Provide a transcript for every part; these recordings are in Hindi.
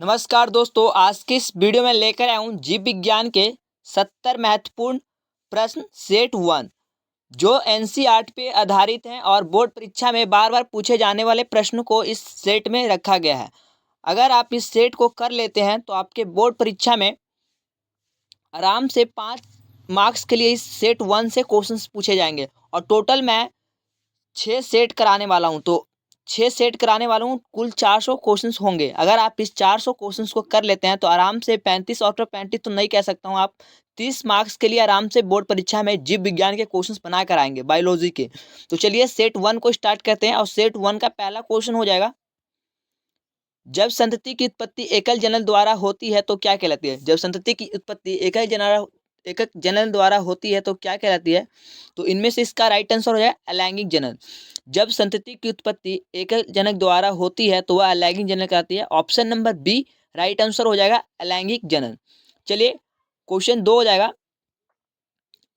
नमस्कार दोस्तों, आज की इस वीडियो में लेकर आया हूँ जीव विज्ञान के 70 महत्वपूर्ण प्रश्न सेट 1 जो एनसीईआरटी पे आधारित हैं और बोर्ड परीक्षा में बार बार पूछे जाने वाले प्रश्नों को इस सेट में रखा गया है। अगर आप इस सेट को कर लेते हैं तो आपके बोर्ड परीक्षा में आराम से 5 मार्क्स के लिए इस सेट 1 से क्वेश्चंस पूछे जाएंगे और टोटल मैं 6 सेट कराने वाला हूँ। तो 6 सेट कराने वाला हूँ, कुल 400 क्वेश्चंस होंगे। अगर आप इस 400 क्वेश्चंस को कर लेते हैं तो आराम से 35 आउट ऑफ 35 तो नहीं कह सकता हूँ, आप 30 मार्क्स के लिए आराम से बोर्ड परीक्षा में जीव विज्ञान के क्वेश्चंस बना कर आएंगे, बायोलॉजी के। तो चलिए सेट 1 को स्टार्ट करते हैं और सेट 1 का पहला क्वेश्चन हो जाएगा, जब संतति की उत्पत्ति एकल जनन द्वारा होती है तो क्या कहलाती है। जब संतति की उत्पत्ति एकक जनन द्वारा होती है तो क्या कहलाती है। तो इनमें से इसका राइट आंसर हो जाए अलैंगिक जनन। जब संतति की उत्पत्ति एकल जनक द्वारा होती है तो वह अलैंगिक जनन कहलाती है। Option number B right answer हो जाएगा अलैंगिक जनन। चलिए क्वेश्चन 2 हो जाएगा,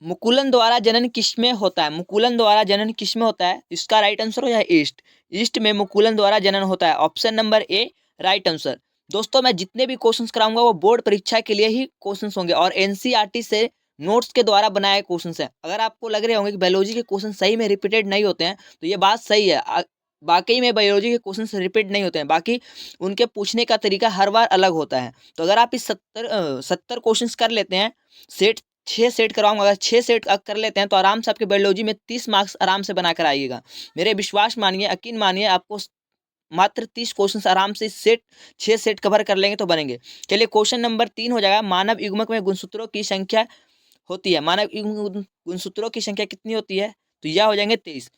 मुकुलन द्वारा जनन किसमें होता है। मुकुलन द्वारा जनन किसमें होता है, इसका राइट आंसर हो जाए ईस्ट। ईस्ट में मुकुलन द्वारा जनन होता है। Option number A right answer. दोस्तों मैं जितने भी क्वेश्चंस कराऊंगा वो बोर्ड परीक्षा के लिए ही क्वेश्चंस होंगे और एनसीईआरटी से नोट्स के द्वारा बनाए क्वेश्चंस हैं। अगर आपको लग रहे होंगे कि बायोलॉजी के क्वेश्चन सही में रिपीटेड नहीं होते हैं तो ये बात सही है। बाकी में बायोलॉजी के क्वेश्चन रिपीट नहीं होते हैं, बाकी उनके पूछने का तरीका हर बार अलग होता है। तो अगर आप इस 70 क्वेश्चन कर लेते हैं, सेट 6 सेट करवाऊंगा, अगर 6 सेट कर लेते हैं तो आराम से आपके बायोलॉजी में 30 मार्क्स आराम से बना कर आइएगा। मेरे विश्वास मानिए, यकीन मानिए, आपको मात्र 30 क्वेश्चन आराम से सेट 6 सेट कवर कर लेंगे तो बनेंगे। चलिए क्वेश्चन नंबर 3 हो जाएगा, मानव युग्मक में गुणसूत्रों की संख्या होती है। मानव युग्मक गुणसूत्रों की संख्या कितनी होती है, तो यह हो जाएंगे 23।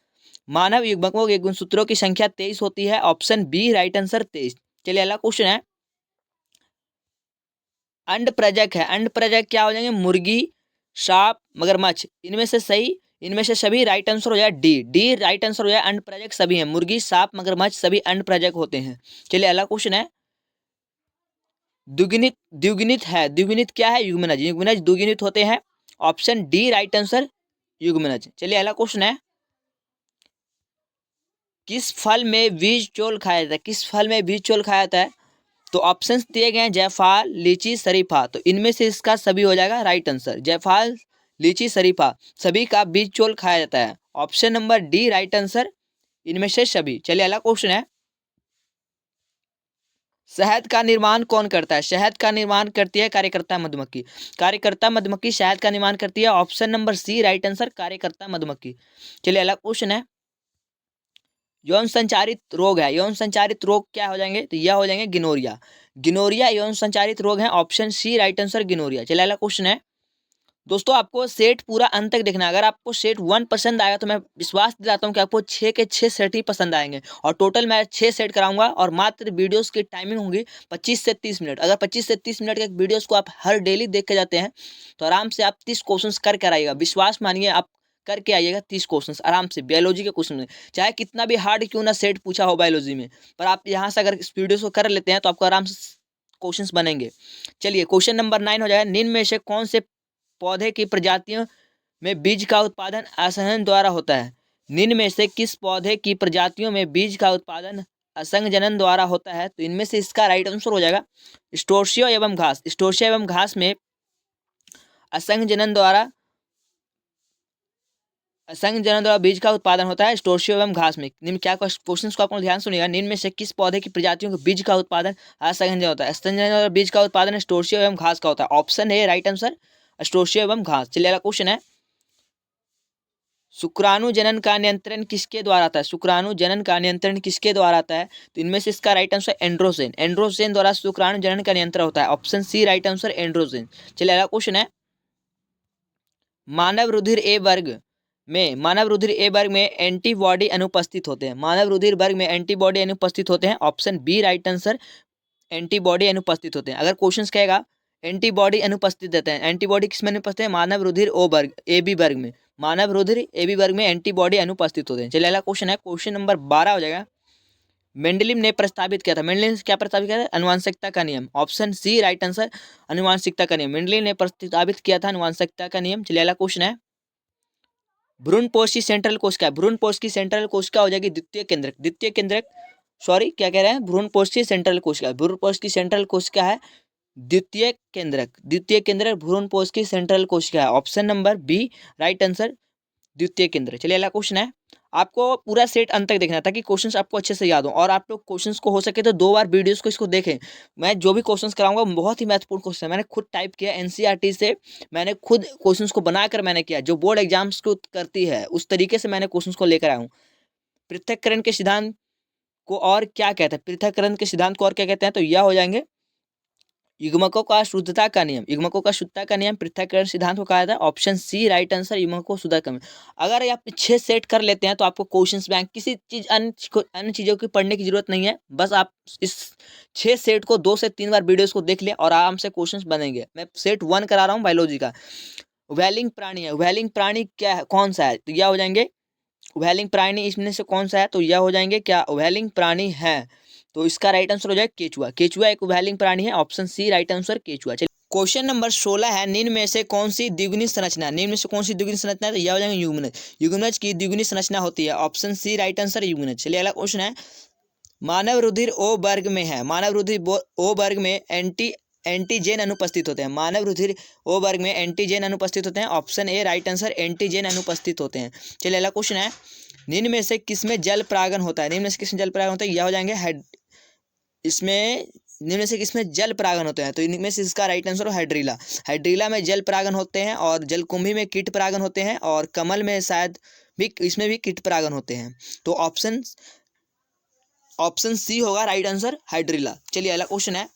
मानव युग्मकों के गुणसूत्रों की संख्या 23 होती है। Option B right answer 23। चलिए अगला क्वेश्चन है, अंड प्रजक है। अंड प्रजक क्या हो जाएंगे, मुर्गी, सांप, मगरमच्छ। इनमें से सभी राइट आंसर हो जाए डी। डी राइट आंसर हो जाए, अंड प्रजक सभी हैं, मुर्गी, सांप, मगरमच्छ सभी अंड प्रजक होते हैं। चलिए अगला क्वेश्चन है, द्विगुणित द्विगुणित है। द्विगुणित क्या है, युग्मनज। युग्मनज द्विगुणित होते हैं। ऑप्शन डी राइट आंसर युग्मनज। चलिए अगला क्वेश्चन है, किस फल में बीज चोल खाया जाता है। किस फल में बीज चोल खाया जाता है, तो ऑप्शंस दिए गए हैं, जायफल, लीची, शरीफा। तो इनमें से इसका सभी हो जाएगा राइट आंसर। जायफल, लीची, शरीफा सभी का बीज चोल खाया जाता है। Option number D right answer, इनमें से सभी। चलिए अगला क्वेश्चन है, शहद का निर्माण कौन करता है। शहद का निर्माण करती है कार्यकर्ता मधुमक्खी। कार्यकर्ता मधुमक्खी शहद का निर्माण करती है। Option number C right answer, कार्यकर्ता मधुमक्खी। चलिए अगला क्वेश्चन है, यौन संचारित रोग है। यौन संचारित रोग क्या हो जाएंगे, तो यह हो जाएंगे गिनोरिया। गिनोरिया यौन संचारित रोग है। Option C right answer gonorrhoea. चलिए अगला क्वेश्चन है, दोस्तों आपको सेट पूरा अंत तक देखना है। अगर आपको सेट 1 पसंद आएगा तो मैं विश्वास दिलाता हूं कि आपको 6 के 6 सेट ही पसंद आएंगे और टोटल मैं 6 सेट कराऊंगा और मात्र वीडियोस की टाइमिंग होगी 25 से 30 मिनट। अगर 25 से 30 मिनट के वीडियोस को आप हर डेली देख के जाते हैं तो आराम से आप 30 क्वेश्चन कर आइएगा। विश्वास मानिए, आप करके आइएगा 30 क्वेश्चन आराम से बायोलॉजी के क्वेश्चन में, चाहे कितना भी हार्ड क्यों ना सेट पूछा हो बायोलॉजी में, पर आप यहाँ से अगर इस वीडियो को कर लेते हैं तो आपको आराम से क्वेश्चंस बनेंगे। चलिए क्वेश्चन नंबर 9 हो जाएगा, निम्न में से कौन से पौधे की प्रजातियों में बीज का उत्पादन असंजन द्वारा होता है। निम्न में से किस पौधे की प्रजातियों में बीज का उत्पादन असंजनन द्वारा होता है, तो इनमें से इसका राइट आंसर हो जाएगा स्टोर्सिया एवं घास। स्टोर्सिया एवं घास में असंजनन द्वारा बीज का उत्पादन होता है स्टोर्सिया एवं घास में। निम्न क्या क्वेश्चन को आपको ध्यान सुनिएगा, निम्न में से किस पौधे की प्रजातियों के बीज का उत्पादन असंजन होता है। असंजन बीज का उत्पादन स्टोर्सिया एवं घास का होता है। ऑप्शन है राइट आंसर स्टोर्सिया एवं घास। चलिए अगला क्वेश्चन है, शुक्राणु जनन का नियंत्रण किसके द्वारा आता है। शुक्राणु जनन का नियंत्रण किसके द्वारा आता है, तो इनमें से इसका राइट आंसर एंड्रोजन। एंड्रोजन द्वारा शुक्राणु जनन का नियंत्रण होता है। Option C right answer androgen. चलिए अगला क्वेश्चन है, मानव रुधिर ए वर्ग में एंटीबॉडी अनुपस्थित होते हैं। मानव रुधिर वर्ग में एंटीबॉडी अनुपस्थित होते हैं। Option B right answer antibody अनुपस्थित होते हैं। अगर क्वेश्चन कहेगा एंटीबॉडी अनुपस्थित देते हैं, एंटीबॉडी किस में अनुपस्थित है, मानव रुधिर ओ वर्ग ए बी वर्ग में। मानव रुधिर ए बी वर्ग में एंटीबॉडी अनुपस्थित होते हैं। चलिए अगला क्वेश्चन है, क्वेश्चन नंबर 12 हो जाएगा, मेंडलीव ने प्रस्तावित किया था। मेंडलीव ने क्या प्रस्तावित किया था, अनुवांशिकता का नियम। ऑप्शन सी राइट आंसर अनुवांशिकता का नियम। मेंडलीव ने प्रस्तावित किया था अनुवांशिकता का नियम। चलिए अगला क्वेश्चन है, भ्रूण पोष की सेंट्रल कोशिका। भ्रूण पोष की सेंट्रल कोशिका हो जाएगी द्वितीय केंद्रक। द्वितीय केंद्रक सॉरी क्या कह रहे हैं, भ्रूणपोष की सेंट्रल कोशिका, भ्रूणपोष की सेंट्रल कोशिका है द्वितीय केंद्रक, द्वितीय केंद्रक भ्रूणपोष की सेंट्रल कोशिका है। Option number B right answer द्वितीय केंद्र। चलिए अगला क्वेश्चन है, आपको पूरा सेट अंत तक देखना ताकि क्वेश्चंस आपको अच्छे से याद हो, और आप लोग क्वेश्चंस को हो सके तो 2 बार वीडियोस को इसको देखें। मैं जो भी क्वेश्चंस कराऊंगा बहुत ही महत्वपूर्ण क्वेश्चन है, मैंने खुद टाइप किया एनसीईआरटी से, मैंने खुद क्वेश्चंस को बनाकर मैंने किया, जो बोर्ड एग्जाम्स को करती है उस तरीके से मैंने क्वेश्चंस को लेकर आया हूँ। पृथक्करण के सिद्धांत को और क्या कहते हैं, पृथक्करण के सिद्धांत को और क्या कहते हैं, तो यह हो जाएंगे युग्मकों का शुद्धता का नियम, युग्मकों का शुद्धता का नियम पृथक्करण सिद्धांत को कहा जाता है। ऑप्शन सी राइट आंसर, युग्मकों शुद्धता का नियम। अगर आप 6 सेट कर लेते हैं तो आपको क्वेश्चंस बैंक किसी चीज अन्य चीजों की पढ़ने की जरूरत नहीं है, बस आप इस 6 सेट को 2 से 3 बार वीडियोस को देख ले और आराम से क्वेश्चंस बनेंगे। मैं सेट 1 करा रहा हूँ बायोलॉजी का। उभयलिंग प्राणी है, उभयलिंग प्राणी क्या है, कौन सा है, तो यह हो जाएंगे उभयलिंग प्राणी, इसमें से कौन सा है, तो यह हो जाएंगे क्या उभयलिंग प्राणी है, तो इसका राइट आंसर हो जाएगा केचुआ। केचुआ एक उभयलिंग प्राणी है, ऑप्शन सी राइट आंसर केचुआ। चलिए क्वेश्चन नंबर 16 है, निम्न में से कौन सी द्विगुणी संरचना, निम्न में से कौन सी द्विगुणी संरचना है, तो यह हो जाएगा युग्मनज। युग्मनज की द्विगुणी संरचना होती है, ऑप्शन सी राइट आंसर युग्मनज। चलिए अगला क्वेश्चन है, मानव रुधिर ओ वर्ग में है, मानव रुधिर ओ वर्ग में एंटीजेन अनुपस्थित होते हैं, मानव रुधिर ओ वर्ग में एंटीजेन अनुपस्थित होते हैं, option A right answer antigen अनुपस्थित होते हैं। चलिए अगला क्वेश्चन है, निम्न में से किसमें जल परागन होता है, निम्न में से किसमें जल परागन होता है, यह हो जाएंगे इसमें निम्न में से किसमें जल परागन होते हैं, तो इनमें से इसका राइट आंसर हाइड्रीला। हाइड्रीला में जल परागन होते हैं, और जलकुंभी में कीट परागन होते हैं, और कमल में शायद भी इसमें भी कीट परागन होते हैं, तो ऑप्शन सी होगा राइट आंसर हाइड्रीला। चलिए अगला क्वेश्चन है,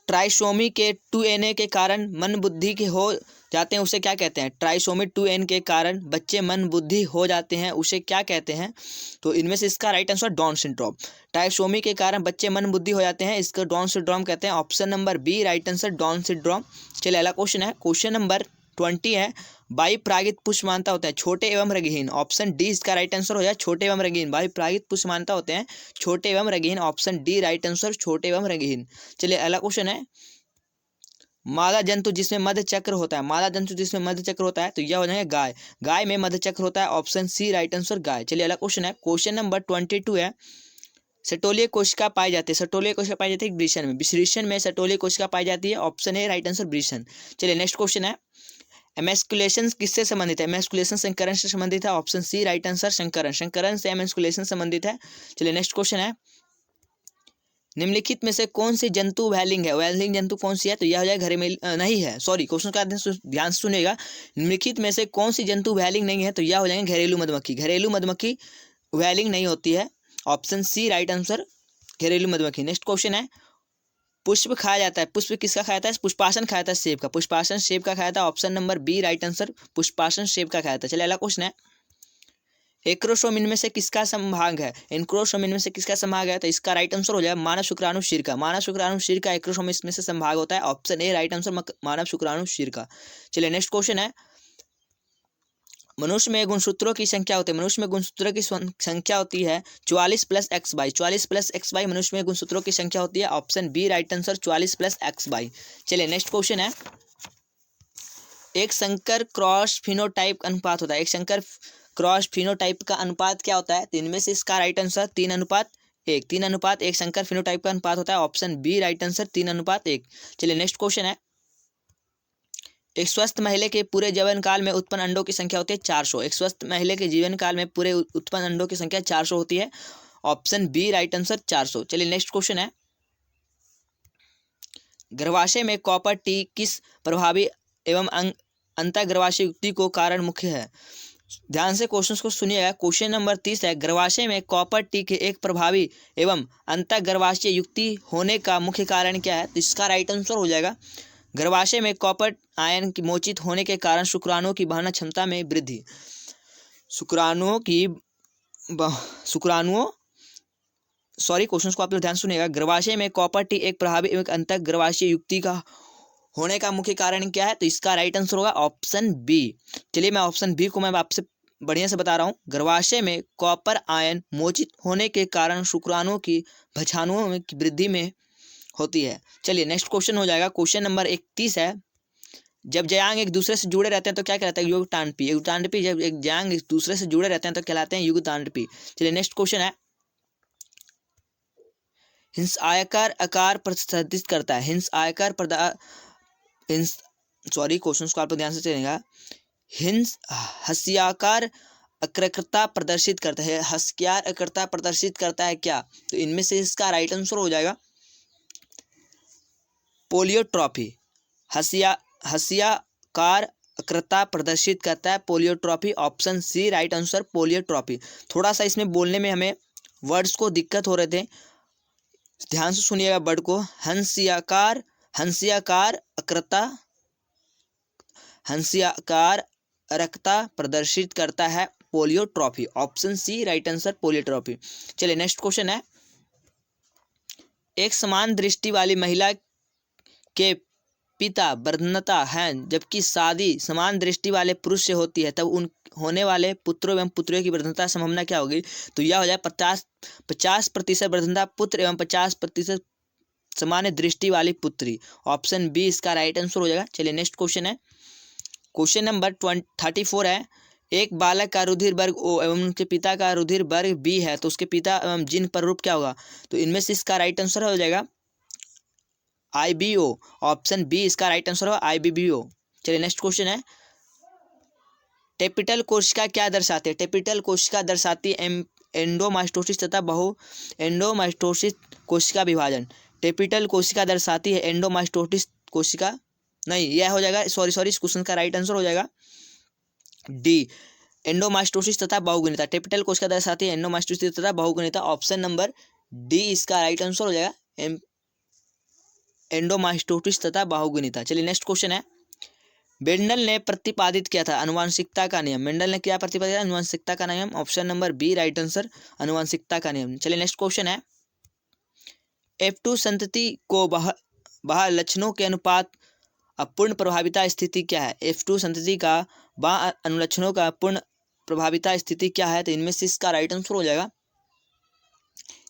ट्राइसोमी के 2Na के कारण मन बुद्धि के हो जाते हैं उसे क्या कहते हैं, ट्राइसोमी 2n के कारण बच्चे मन बुद्धि हो जाते हैं उसे क्या कहते हैं, तो इनमें से इसका right answer Down syndrome. Trisomy के कारण बच्चे मन बुद्धि हो जाते हैं, इसको डाउन सिंड्रोम कहते हैं, option number B right answer Down syndrome. चलिए अगला क्वेश्चन है, क्वेश्चन नंबर 20 है, वायु परागित पुष्पमानता होता है छोटे एवं रंगहीन, ऑप्शन डी इसका राइट आंसर हो जाए छोटे एवं रंगहीन। वायु परागित पुष्पमानता होते हैं छोटे एवं रंगहीन, ऑप्शन डी राइट आंसर छोटे एवं रंगहीन। चलिए अगला क्वेश्चन है, मादा जंतु जिसमें मध्य चक्र होता है, मादा जंतु जिसमें मध्य चक्र होता है, तो यह हो जाएगा गाय, गाय में मध्य चक्र होता है, ऑप्शन सी राइट आंसर गाय। चलिए अगला क्वेश्चन है, क्वेश्चन नंबर 22 है, सटोलीय कोशिका पाई जाती है, सटोलीय कोशिका पाई जाती है वृषण में, वृषण में सटोलीय कोशिका पाई जाती है, ऑप्शन ए राइट आंसर वृषण। चलिए नेक्स्ट क्वेश्चन है, एमेस्कुलेशन किससे संबंधित है, एमेस्कुलेशन संकरण से संबंधित है, ऑप्शन सी राइट आंसर संकरण, संकरण से एमेस्कुलेशन संबंधित है। चलिए नेक्स्ट क्वेश्चन है, निम्नलिखित में से कौन सी जंतु वैलिंग है, वैलिंग जंतु कौन सी है, तो यह हो जाएगा घरेलू नहीं है, सॉरी क्वेश्चन का ध्यान से सुनेगा, निम्नलिखित में से कौन सी जंतु वैलिंग नहीं है, तो यह हो जाएंगे घरेलू मधुमक्खी, घरेलू मधुमक्खी वैलिंग नहीं होती है, ऑप्शन सी राइट आंसर घरेलू मधुमक्खी। नेक्स्ट क्वेश्चन है, पुष्प खाया जाता है, पुष्प किसका खाया जाता है, पुष्पासन खाया जाता है सेब का, पुष्पासन सेब का खाया था, option number B right answer पुष्पासन सेब का खाया था। चलिए अगला क्वेश्चन है, एक्रोसोम इनमें से किसका संभाग है, इंक्रोसोम इनमें से किसका संभाग है, तो इसका राइट आंसर हो जाएगा मानव शुक्राणु शीर का, मानव शुक्राणु शीर का एक्रोसोम इसमें से संभाग होता है, ऑप्शन ए राइट आंसर मानव शुक्राणु शीर का। चलिए नेक्स्ट क्वेश्चन है, मनुष्य में गुणसूत्रों की संख्या होती है, मनुष्य में गुणसूत्रों की संख्या होती है 44 + x/, 44 + x/, मनुष्य में गुणसूत्रों की संख्या होती है, option B right answer 44 + x/। चलिए नेक्स्ट क्वेश्चन है, एक संकर क्रॉस फिनोटाइप अनुपात होता है, एक संकर क्रॉस फिनोटाइप का अनुपात क्या होता है, तो इनमें से इसका राइट आंसर 3:1, 3:1 संकर फिनोटाइप का अनुपात होता है, ऑप्शन बी राइट आंसर 3:1। चलिए नेक्स्ट क्वेश्चन है, एक स्वस्थ महिला के पूरे जीवन काल में उत्पन्न अंडों की संख्या होती है 400, एक स्वस्थ महिला के जीवन काल में पूरे उत्पन्न अंडों की संख्या 400 होती है, ऑप्शन बी राइट आंसर 400। चलिए नेक्स्ट क्वेश्चन है, गर्भाशय में कॉपर टी किस प्रभावी एवं अंतर्गर्भाशय युक्ति को कारण मुख्य है, ध्यान से क्वेश्चंस को सुनिएगा। क्वेश्चन नंबर 30 है, गर्भाशय में कॉपर टी के एक प्रभावी एवं अंतर्गर्भाशय युक्ति होने का मुख्य कारण क्या है, तो इसका राइट आंसर हो जाएगा गर्भाशय में कॉपर आयन की मोचित होने के कारण शुक्राणुओं की वहन क्षमता में वृद्धि, सॉरी क्वेश्चंस को आप लोग ध्यान सुनिएगा, गर्भाशय में कॉपर टी एक प्रभावी एवं अंतर्गर्भाशय युक्ति का होने का मुख्य कारण क्या है, तो इसका राइट आंसर होगा ऑप्शन बी। चलिए मैं ऑप्शन बी को मैं आपसे बढ़िया से बता रहा हूँ, गर्भाशय में कॉपर आयन मोचित होने के कारण शुक्राणुओं की भक्षाणुओं में वृद्धि में होती है। चलिए नेक्स्ट क्वेश्चन हो जाएगा, क्वेश्चन नंबर 31 है, जब जयांग एक दूसरे से जुड़े रहते हैं तो क्या कहलाता है? युगतांडपी। युगतांडपी जब एक जयांग एक दूसरे से जुड़े रहते हैं तो कहलाते हैं युगतांडपी। चलिए नेक्स्ट क्वेश्चन है, हिंस आयकर आकार प्रदर्शित करता है। क्वेश्चन को आप ध्यान से चलेगा। हिंस हस्याकार अक्रता प्रदर्शित करता है। हस्याकार अक्रता प्रदर्शित करता है क्या? तो इनमें से इसका राइट आंसर हो जाएगा पोलियोट्रॉफी। हस्याकार अक्रता प्रदर्शित करता है पोलियोट्रॉफी। ऑप्शन सी राइट आंसर पोलियोट्रॉफी। थोड़ा सा इसमें बोलने में हमें वर्ड्स को दिक्कत हो रहे थे, ध्यान से सुनिएगा वर्ड को। हंस्याकार अक्रता प्रदर्शित करता है पोलियोट्रॉफी। ऑप्शन सी राइट आंसर पोलियोट्रॉफी। चलिए नेक्स्ट क्वेश्चन है, एक समान दृष्टि वाली महिला के पिता वर्धनता हैं, जबकि शादी समान दृष्टि वाले पुरुष से होती है, तब उन होने वाले पुत्रों एवं पुत्रियों की वर्धनता संभावना क्या होगी? तो यह हो जाए 50% वर्धनता पुत्र एवं 50% सामान्य दृष्टि वाली पुत्री। ऑप्शन बी इसका राइट आंसर हो जाएगा। चलिए नेक्स्ट क्वेश्चन है, क्वेश्चन नंबर 34 है, एक बालक का रुधिर वर्ग ओ एवं उनके पिता का रुधिर वर्ग बी है, तो उसके पिता एवं जिन पर रूप क्या होगा? तो इनमें से इसका राइट आंसर हो जाएगा IBO। ऑप्शन बी इसका राइट आंसर होगा IBO। चलिए नेक्स्ट क्वेश्चन है, टेपिटल कोशिका क्या दर्शाती है? टेपिटल कोशिका दर्शाती है एंडोमाइटोसिस तथा एंडोमाइटोसिस कोशिका विभाजन। टेपिटल कोशिका दर्शाती है एंडोमाइटोसिस कोशिका, नहीं यह हो जाएगा, सॉरी इस क्वेश्चन का राइट आंसर हो जाएगा डी, एंडोमाइटोसिस तथा बहुगुणिता। टेपिटल कोशिका दर्शाती है एंडोमाइटोसिस तथा बहुगुणिता। ऑप्शन नंबर डी इसका राइट आंसर हो जाएगा एंडोमाइटोसिस तथा बहुगुणिता। चलिए नेक्स्ट क्वेश्चन है, मेंडल ने प्रतिपादित किया था आनुवांशिकता का नियम। मेंडल ने क्या प्रतिपादित किया? आनुवांशिकता का नियम। Option number B right answer आनुवांशिकता का नियम। चलिए नेक्स्ट क्वेश्चन है, F2 संतति को बाह लक्षणों के अनुपात अपूर्ण प्रभाविता स्थिति क्या है? F2 संतति का बाह अनुलक्षणों का पूर्ण प्रभाविता स्थिति क्या है? तो इनमें से इसका राइट आंसर हो जाएगा,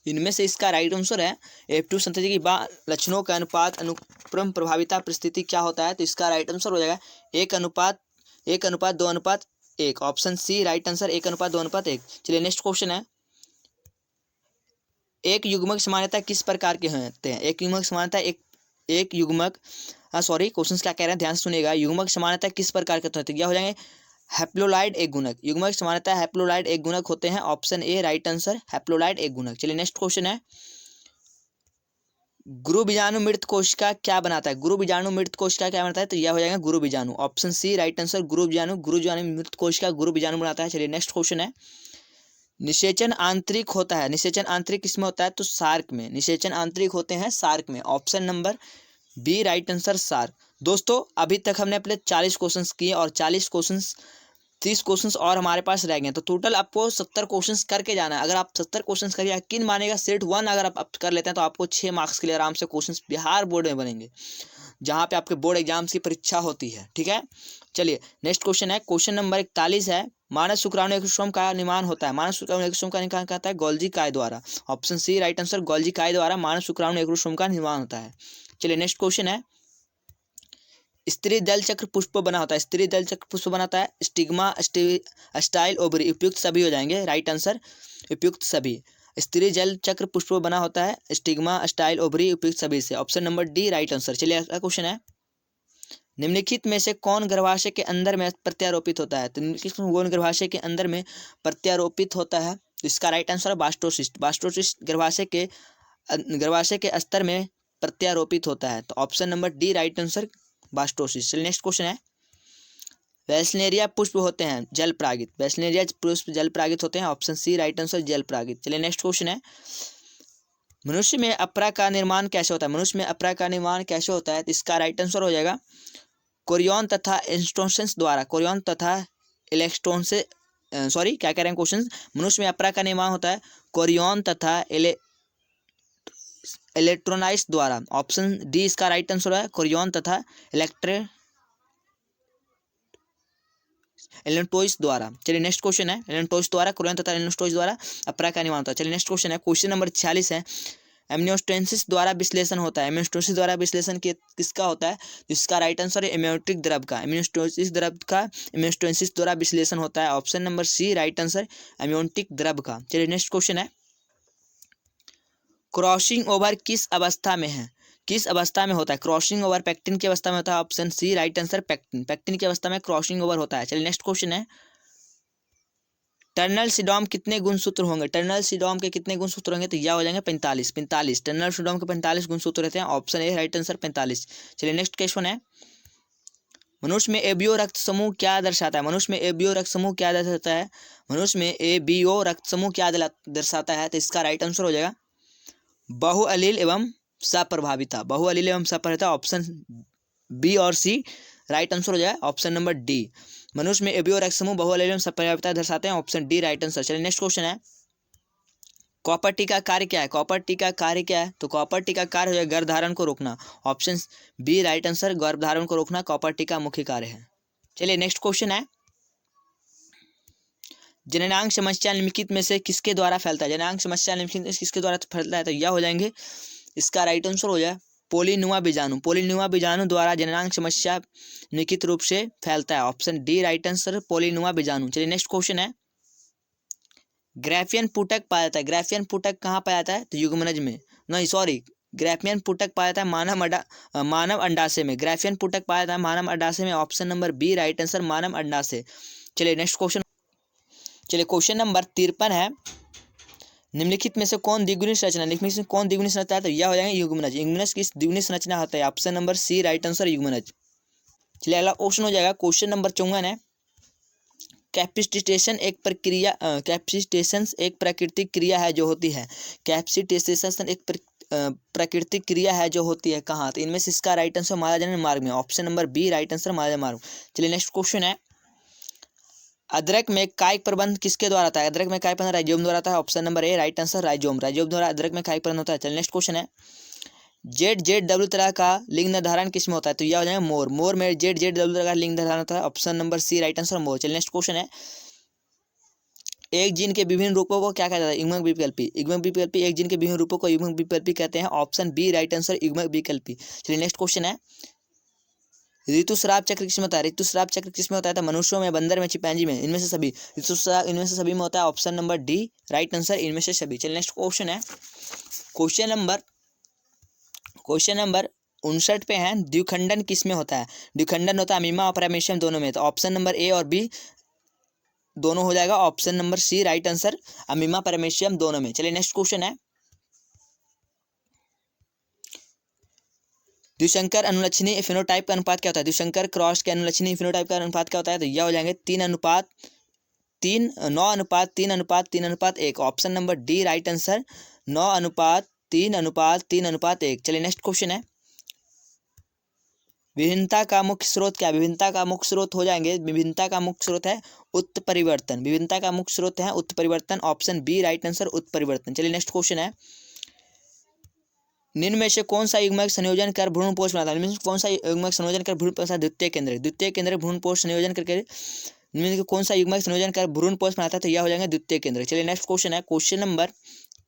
इनमें से इसका राइट आंसर है F2 संतति की बाह लक्षणों का अनुपात अनुक्रम प्रभाविता परिस्थिति क्या होता है? तो इसका राइट आंसर हो जाएगा 1:2:1। Option C right answer 1:2:1। चलिए नेक्स्ट क्वेश्चन है, एक युग्मक समानता किस प्रकार के होते हैं? एक युग्मक समानता एक युग्मक क्वेश्चंस क्या कह रहे हैं ध्यान से सुनिएगा। युग्मक समानता किस प्रकार के होते हैं? क्या हो जाएंगे? हैप्लोलाइड एक गुणक। युग्मक समानता हैप्लोलाइड एक गुणक होते हैं। ऑप्शन ए राइट आंसर हैप्लोलाइड एक गुणक। चलिए नेक्स्ट क्वेश्चन है, गुरु बीजाणु मृत कोशिका क्या बनाता है? गुरु बीजाणु मृत कोशिका क्या बनाता है? तो यह हो जाएगा गुरु बीजाणु। ऑप्शन सी राइट आंसर गुरु बीजाणु मृत कोशिका गुरु बीजाणु बनाता है। चलिए नेक्स्ट क्वेश्चन है, निषेचन आंतरिक होता है। निषेचन आंतरिक किसमें होता है? तो सार्क में। निषेचन आंतरिक होते हैं सार्क में। Option number B right answer सार्क। दोस्तों अभी तक हमने अपने 40 क्वेश्चंस किए और 30 क्वेश्चंस और हमारे पास रह गए, तो टोटल आपको 70 क्वेश्चंस करके जाना है। अगर आप 70 क्वेश्चंस करिए, यकीन मानेगा सेट 1 अगर आप कर लेते हैं तो आपको 6 मार्क्स के लिए आराम से क्वेश्चंस बिहार बोर्ड में बनेंगे, जहाँ पे आपके बोर्ड एग्जाम्स की परीक्षा होती है। ठीक है, चलिए नेक्स्ट क्वेश्चन है, क्वेश्चन नंबर 41 है, मानव शुक्राणु एक्सोसोम का निर्माण होता है। मानव शुक्राणु एक्सोसोम का निर्माण करता है गोल्जी काय द्वारा। Option C right answer Golgi काय द्वारा मानव शुक्राणु एक्सोसोम का निर्माण होता है। चलिए नेक्स्ट क्वेश्चन है, स्त्री दल चक्र पुष्प बना होता है। स्त्री दल चक्र पुष्प बनाता है स्टिग्मा स्टाइल ओवरी। उपयुक्त सभी हो जाएंगे राइट आंसर उपयुक्त सभी। स्त्री जल चक्र पुष्प बना होता है स्टिग्मा स्टाइल ओवरी उपयुक्त सभी से। Option number D right answer. चलिए अगला क्वेश्चन है, निम्नलिखित में से कौन गर्भाशय के अंदर में प्रत्यारोपित होता है? तो निम्नलिखित में कौन गर्भाशय के अंदर में प्रत्यारोपित होता है? इसका राइट आंसर है बास्टोसिस्ट। बास्टोसिस्ट गर्भाशय के स्तर में प्रत्यारोपित होता है। तो option number D right answer बास्टोसिस। चलिए नेक्स्ट क्वेश्चन है, वैसनेरिया पुष्प होते हैं जल परागित। वैसनेरिया पुष्प जल परागित होते हैं। ऑप्शन सी राइट आंसर जल परागित। चलिए नेक्स्ट क्वेश्चन है, मनुष्य में अपरा का निर्माण कैसे होता है? मनुष्य में अपरा का निर्माण कैसे होता है? तो इसका राइट आंसर हो जाएगा कोरियन तथा इलेक्ट्रोन्स द्वारा। कोरियन तथा इलेक्ट्रोन से क्या कह रहे हैं क्वेश्चन, मनुष्य में अपरा का निर्माण होता है कोरियन तथा इलेक्ट्रोनाइट्स द्वारा। ऑप्शन डी इसका राइट आंसर है कोरियन तथा एलेंटोइस द्वारा। चलिए नेक्स्ट क्वेश्चन है, एलेंटोइस द्वारा कोरियन तथा एलेंटोइस द्वारा अपरा का निर्माण होता है। चलिए नेक्स्ट क्वेश्चन है, क्वेश्चन नंबर 46 है, एमनियोस्टेंसिस द्वारा विश्लेषण होता है। एमनियोस्टेंसिस द्वारा विश्लेषण किसका होता है? इसका राइट आंसर है एमियोटिक द्रव का। एमनियोस्टेंसिस द्रव का एमनियोस्टेंसिस द्वारा विश्लेषण होता है। Option number C right answer amniotic द्रव का। चलिए नेक्स्ट क्वेश्चन है, क्रॉसिंग ओवर किस अवस्था में है? किस अवस्था में होता है? क्रॉसिंग ओवर पैक्टिन की अवस्था में होता है। Option C right answer pachytene. Pachytene की अवस्था में क्रॉसिंग ओवर होता है। चलिए नेक्स्ट क्वेश्चन है, टर्नल सिडॉम कितने गुणसूत्र होंगे? टर्नल सिडॉम के कितने गुणसूत्र होंगे? तो यह हो जाएंगे 45। 45 टर्नल सिडॉम के 45 गुणसूत्र रहते हैं। Option A right answer 45। चलिए नेक्स्ट क्वेश्चन है, मनुष्य में एबीओ रक्त समूह क्या दर्शाता है? मनुष्य में एबीओ रक्त समूह क्या दर्शाता है? मनुष्य में एबीओ रक्त समूह क्या दर्शाता है? तो इसका राइट आंसर हो जाएगा बहुअलील एवं सप्रभाविता। बहुअलील एवं सप्रभाविता। ऑप्शन बी और सी राइट आंसर हो जाएगा ऑप्शन नंबर डी। मनुष्य में एबीओ रक्त समूह बहुअलील एवं सप्रभाविता दर्शाते हैं। Option D right answer. चलिए नेक्स्ट क्वेश्चन है, कॉपर टी का कार्य क्या है? कॉपर टी का कार्य क्या है? तो कॉपर टी का कार्य हो जाएगा गर्भधारण को रोकना। ऑप्शन बी राइट आंसर, गर्भधारण को रोकना कॉपर टी का मुख्य कार्य है। चलिए नेक्स्ट क्वेश्चन है, जननांग समस्या निम्नलिखित में से किसके द्वारा फैलता है? जननांग समस्या निम्नलिखित में किसके द्वारा फैलता है? तो यह हो जाएंगे, इसका राइट आंसर हो जाए पोलिनुआ बीजाणु। पोलिनुआ बीजाणु द्वारा जननांग समस्या निश्चित रूप से फैलता है। ऑप्शन डी राइट आंसर पोलिनुआ बीजाणु। चलिए नेक्स्ट क्वेश्चन है, ग्राफियन पुटक पाया जाता है। ग्राफियन पुटक कहाँ पाया जाता है? तो युग्मनज में, नहीं सॉरी, ग्राफियन पुटक पाया जाता है मानव अंडाशय में। ग्राफियन पुटक पाया जाता है मानव अंडाशय में। Option number B right answer मानव अंडाशय। चलिए नेक्स्ट क्वेश्चन, चलिए क्वेश्चन नंबर 53 है, निम्नलिखित में से कौन द्विगुणी संरचना? निम्नलिखित में कौन द्विगुणी संरचना है? तो यह हो जाएंगे युग्मनज। युग्मनज की द्विगुणी संरचना होता है। Option number C right answer युग्मनज। चलिए अगला क्वेश्चन हो जाएगा, क्वेश्चन नंबर 54 है, कैप्सिटेशन एक प्रक्रिया कैप्सिटेशन एक प्राकृतिक क्रिया है जो होती है। कैप्सिटेशन एक प्राकृतिक क्रिया है जो होती है कहाँ? तो इनमें से इसका राइट आंसर माला जनन मार्ग में। Option number B right answer माला जनन मार्ग। चलिए नेक्स्ट क्वेश्चन है, अदरक में कायिक प्रबंध किसके द्वारा आता है? अदरक में कायिक प्रबंध राइजोम द्वारा आता है। Option number A right answer rhizome. Rhizome द्वारा अदरक में कायिक प्रबंध होता है। चलिए नेक्स्ट क्वेश्चन है, ZZW तरह का लिंग निर्धारण किसमें होता है? तो यह हो जाएगा मोर। मोर में ZZW तरह का लिंग निर्धारण होता है। Option number C right answer मोर। चलिए नेक्स्ट क्वेश्चन है, एक जीन के विभिन्न रूपों को क्या कहता है? युग्मक विकल्पी। युग्मक विकल्पी एक जीन के विभिन्न रूपों को युग्मक विकल्पी कहते हैं। ऑप्शन बी राइट आंसर युग्मक विकल्पी। चलिए नेक्स्ट क्वेश्चन है, ऋतुस्राव चक्र किसमें होता है? ऋतुस्राव चक्र किसमें होता है? तो मनुष्यों में, बंदर में, चिंपैंजी में, इनमें से सभी। ऋतुस्राव इनमें से सभी में होता है। Option number D right answer इनमें से सभी। चलिए नेक्स्ट क्वेश्चन है, क्वेश्चन नंबर 59 पे है, द्विखंडन किसमें होता है? द्विखंडन होता है अमीमा और पैरामीशियम दोनों में। तो ऑप्शन नंबर ए और बी दोनों हो जाएगा। Option number C right answer amoeba paramecium दोनों में। चलिए नेक्स्ट क्वेश्चन है, द्विशंकर अनुलक्षणीय फिनोटाइप का अनुपात क्या होता है? द्विशंकर क्रॉस के अनुलक्षणीय फिनोटाइप का अनुपात क्या होता है? तो यह हो जाएंगे 9:3:1। Option number D right answer 9:3:1। चलिए नेक्स्ट क्वेश्चन है, विभिन्नता का मुख्य स्रोत क्या है? विभिन्नता का मुख्य स्रोत हो जाएंगे, विभिन्नता का मुख्य स्रोत है उत्परिवर्तन। विभिन्नता का मुख्य स्रोत है उत्परिवर्तन। ऑप्शन बी राइट आंसर उत्परिवर्तन। चलिए नेक्स्ट क्वेश्चन है, निम्न में से कौन सा युग्मक संयोजन कर भ्रूणपोष बनाता है? निम्न में कौन सा युग्मक संयोजन कर भ्रूणपोष? द्वितीय केंद्र भ्रूणपोष संयोजन करके निम्न में कौन सा युग्मक संयोजन कर भ्रूणपोष बनाता है? तो यह हो जाएंगे द्वितीय केंद्र। चलिए नेक्स्ट क्वेश्चन है, क्वेश्चन नंबर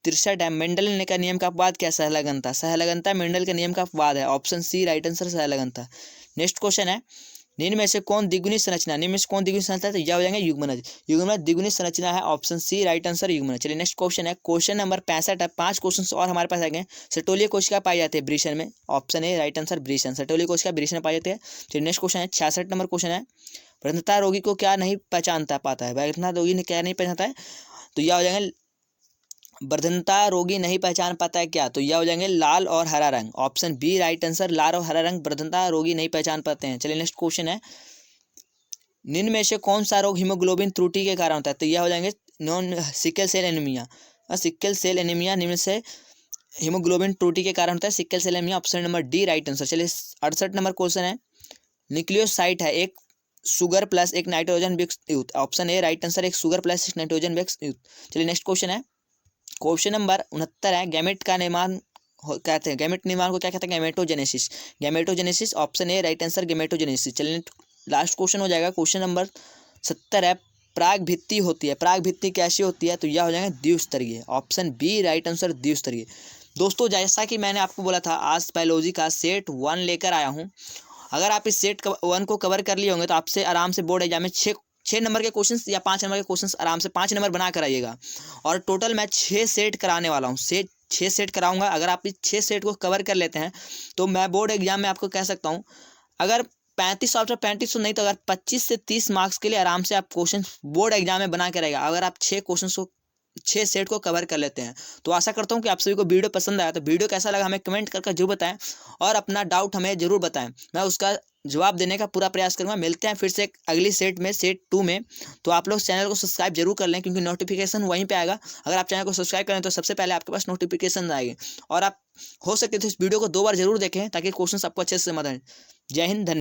63 है, मेंडल का नियम का अपवाद क्या? सहलगनता। सहलगनता मेंडल के नियम का अपवाद है। ऑप्शन सी राइट आंसर सहलगनता। नेक्स्ट क्वेश्चन है, निम्न में से कौन द्विगुणी संरचना? निम्न में से कौन द्विगुणी संरचना है? तो यह हो जाएंगे युग्मनज। युग्मनज द्विगुणी संरचना है। ऑप्शन सी राइट आंसर युग्मनज। चलिए नेक्स्ट क्वेश्चन है, क्वेश्चन नंबर 65 है, 5 क्वेश्चन और हमारे पास आ गए। सर्टोलिया कोशिका पाई जाती है ब्रीशन में। ऑप्शन ए राइट आंसर ब्रीशन। सर्टोलिया कोशिका ब्रीशन में पाई जाती है। चलिए नेक्स्ट क्वेश्चन है, 66 नंबर क्वेश्चन है, प्रथमता रोगी को क्या नहीं पहचानता पाता है? प्रथमता रोगी ने क्या नहीं पहचानता है? तो यह हो जाएंगे, वर्धनता रोगी नहीं पहचान पाता है क्या? तो यह हो जाएंगे लाल और हरा रंग। ऑप्शन बी राइट आंसर लाल और हरा रंग वर्धनता रोगी नहीं पहचान पाते हैं। चलिए नेक्स्ट क्वेश्चन है, निम्न में से कौन सा रोग हीमोग्लोबिन त्रुटि के कारण होता है? तो यह हो जाएंगे sickle cell anaemia. Sickle cell anaemia निम्न से हीमोग्लोबिन त्रुटि के कारण होता है sickle cell anaemia. Option number D right answer. चलिए 68 नंबर क्वेश्चन है, न्यूक्लियोसाइट है एक शुगर प्लस एक नाइट्रोजन बेस युक्त। ऑप्शन ए राइट आंसर एक शुगर प्लस एक नाइट्रोजन बेस युक्त। चलिए नेक्स्ट क्वेश्चन है, क्वेश्चन नंबर 69 है, गैमेट का निर्माण कहते हैं, गैमेट निर्माण को क्या कहते हैं? Gametogenesis. Gametogenesis option A right answer gametogenesis. चलिए लास्ट क्वेश्चन हो जाएगा, क्वेश्चन नंबर 70 है, प्राग भित्ति होती है, प्राग भित्ति कैसी होती है? तो यह हो जाएगा द्विस्तरीय। ऑप्शन बी राइट आंसर द्विस्तरीय। दोस्तों जैसा कि मैंने आपको बोला था, आज बायोलॉजी का सेट 1 लेकर आया हूँ। अगर आप इस सेट 1 को कवर कर लिए होंगे तो आपसे आराम से बोर्ड एग्जाम में 6 नंबर के क्वेश्चंस या 5 नंबर के क्वेश्चंस आराम से 5 नंबर बना कर आइएगा। और टोटल मैं 6 सेट कराने वाला हूँ, 6 सेट कराऊंगा। अगर आप इस 6 सेट को कवर कर लेते हैं तो मैं बोर्ड एग्जाम में आपको कह सकता हूँ, अगर 35 आउट ऑफ 35 तो नहीं तो अगर 25 से 30 मार्क्स के लिए आराम से आप क्वेश्चन बोर्ड एग्जाम में बना के रहेगा, अगर आप 6 सेट को कवर कर लेते हैं। तो आशा करता हूँ कि आप सभी को वीडियो पसंद आया। तो वीडियो कैसा लगा हमें कमेंट करके जरूर बताएं और अपना डाउट हमें जरूर बताएं, मैं उसका जवाब देने का पूरा प्रयास करूंगा। मिलते हैं फिर से एक अगली सेट में, सेट 2 में। तो आप लोग चैनल को सब्सक्राइब जरूर कर लें क्योंकि नोटिफिकेशन वहीं पे आएगा। अगर आप चैनल को सब्सक्राइब करें तो सबसे पहले आपके पास नोटिफिकेशन आएगी। और आप हो सके तो इस वीडियो को 2 बार जरूर देखें ताकि क्वेश्चन आपको अच्छे से समझ आए। जय हिंद, धन्यवाद।